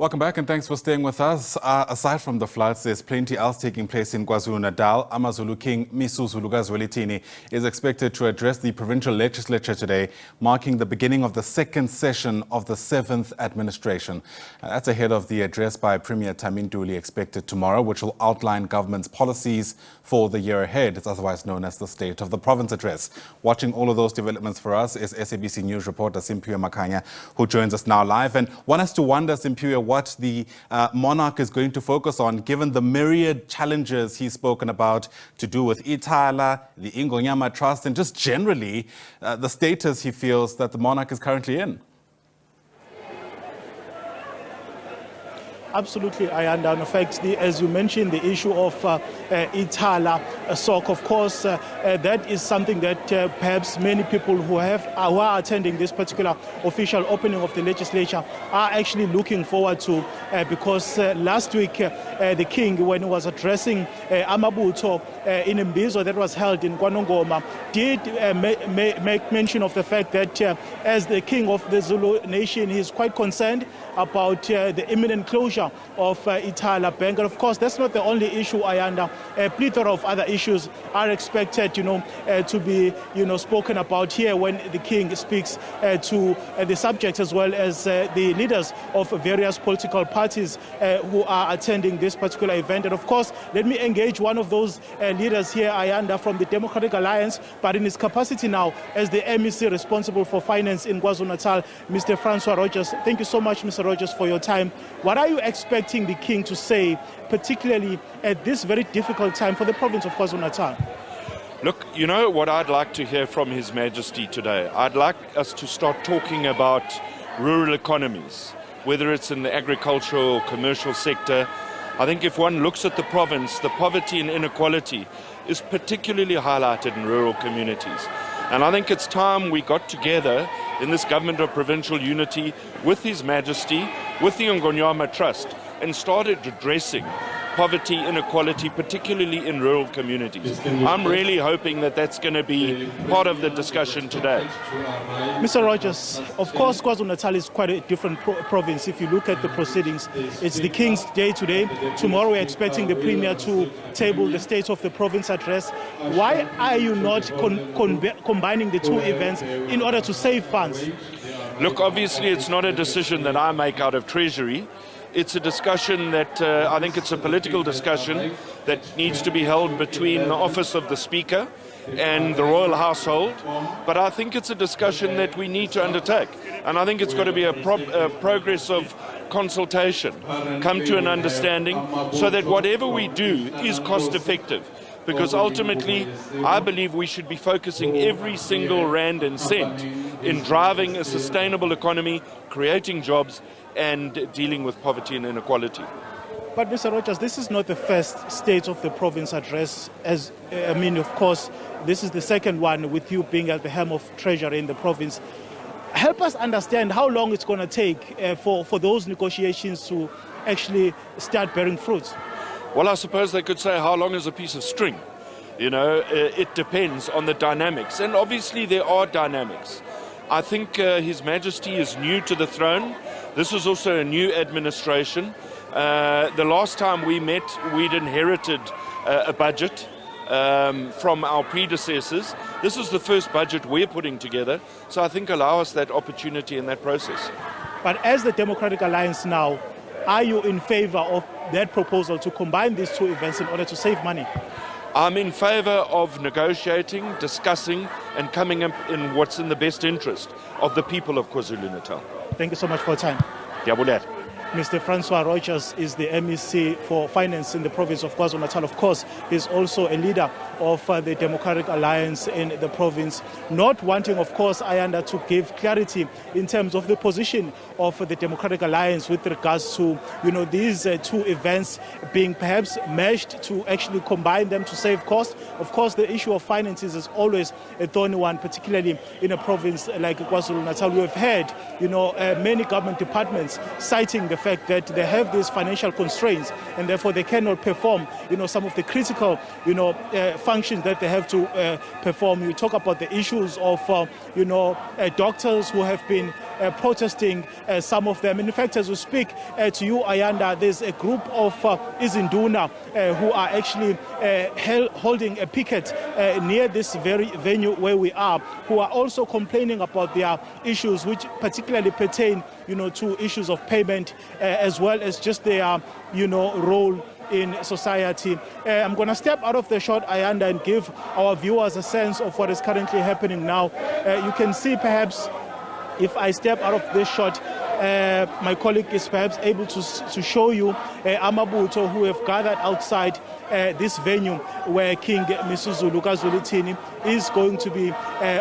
Welcome back and thanks for staying with us. Aside from the floods, there's plenty else taking place in KwaZulu-Natal. AmaZulu King MisuZulu kaZwelithini is expected to address the provincial legislature today, marking the beginning of the second session of the 7th administration. That's ahead of the address by Premier Thami Ntuli expected tomorrow, which will outline government's policies for the year ahead. It's otherwise known as the State of the Province Address. Watching all of those developments for us is SABC News reporter Simphiwe Makhanya, who joins us now live. And one has to wonder, Simphiwe, what the monarch is going to focus on, given the myriad challenges he's spoken about to do with Ithala, the Ingonyama Trust, and just generally the status he feels that the monarch is currently in. Absolutely, I understand. In fact, as you mentioned, the issue of Ithala SOC, of course, that is something that perhaps many people who are attending this particular official opening of the legislature are actually looking forward to, because last week the king, when he was addressing Amabutho in Mbizo that was held in KwaNongoma, did make mention of the fact that as the king of the Zulu nation, he is quite concerned about the imminent closure of Ithala Bank. And of course, that's not the only issue, Ayanda. A plethora of other issues are expected, to be, spoken about here when the king speaks to the subjects, as well as the leaders of various political parties who are attending this particular event. And of course, let me engage one of those leaders here, Ayanda, from the Democratic Alliance, but in his capacity now as the MEC responsible for finance in KwaZulu-Natal, Mr. Francois Rogers. Thank you so much, Mr. Rogers, for your time. What are you expecting the king to say, particularly at this very difficult time for the province of KwaZulu-Natal? Look, what I'd like to hear from His Majesty today? I'd like us to start talking about rural economies, whether it's in the agricultural or commercial sector. I think if one looks at the province, the poverty and inequality is particularly highlighted in rural communities. And I think it's time we got together in this government of provincial unity with His Majesty, with the Ingonyama Trust, and started addressing poverty, inequality, particularly in rural communities. I'm really hoping that that's going to be part of the discussion today. Mr. Rogers, of course, KwaZulu-Natal is quite a different province. If you look at the proceedings, it's the King's Day today. Tomorrow we're expecting the Premier to table the State of the Province Address. Why are you not combining the two events in order to save funds? Look, obviously it's not a decision that I make out of Treasury. It's a discussion that I think it's a political discussion that needs to be held between the office of the Speaker and the royal household. But I think it's a discussion that we need to undertake. And I think it's got to be a progress of consultation, come to an understanding so that whatever we do is cost effective. Because ultimately, I believe we should be focusing every single rand and cent in driving a sustainable economy, creating jobs, and dealing with poverty and inequality. But Mr. Rogers, this is not the first State of the Province Address. Of course, this is the second one with you being at the helm of Treasury in the province. Help us understand how long it's going to take for those negotiations to actually start bearing fruit. Well, I suppose they could say, how long is a piece of string? It depends on the dynamics. And obviously there are dynamics. I think His Majesty is new to the throne. This is also a new administration. The last time we met, we'd inherited a budget from our predecessors. This is the first budget we're putting together. So I think allow us that opportunity in that process. But as the Democratic Alliance now, are you in favor of that proposal to combine these two events in order to save money? I'm in favor of negotiating, discussing, and coming up in what's in the best interest of the people of KwaZulu-Natal. Thank you so much for your time. Diabulet. Mr. Francois Rogers is the MEC for Finance in the province of KwaZulu-Natal. Of course, he's also a leader of the Democratic Alliance in the province, not wanting, of course, Ayanda, to give clarity in terms of the position of the Democratic Alliance with regards to, these two events being perhaps meshed to actually combine them to save costs. Of course, the issue of finances is always a thorny one, particularly in a province like KwaZulu-Natal. We have heard, many government departments citing the fact that they have these financial constraints and therefore they cannot perform, some of the critical, functions that they have to perform. You talk about the issues of, doctors who have been protesting, some of them. In fact, as we speak to you, Ayanda, there's a group of Izinduna who are actually holding a picket near this very venue where we are, who are also complaining about their issues, which particularly pertain, to issues of payment, as well as just their, role in society. I'm going to step out of the shot, Ayanda, and give our viewers a sense of what is currently happening now. You can see perhaps if I step out of this shot, my colleague is perhaps able to show you Amabutho who have gathered outside this venue where King MisuZulu kaZwelithini is going to be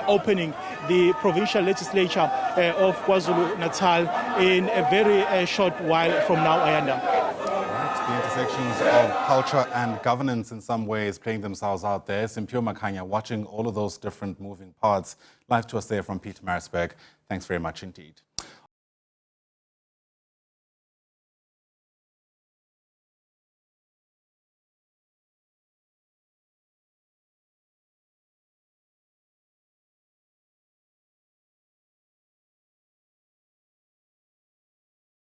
opening the provincial legislature of KwaZulu-Natal in a very short while from now, Ayanda. The intersections of culture and governance in some ways playing themselves out there. Simphiwe Makhanya watching all of those different moving parts. Live to us there from Pietermaritzburg. Thanks very much indeed.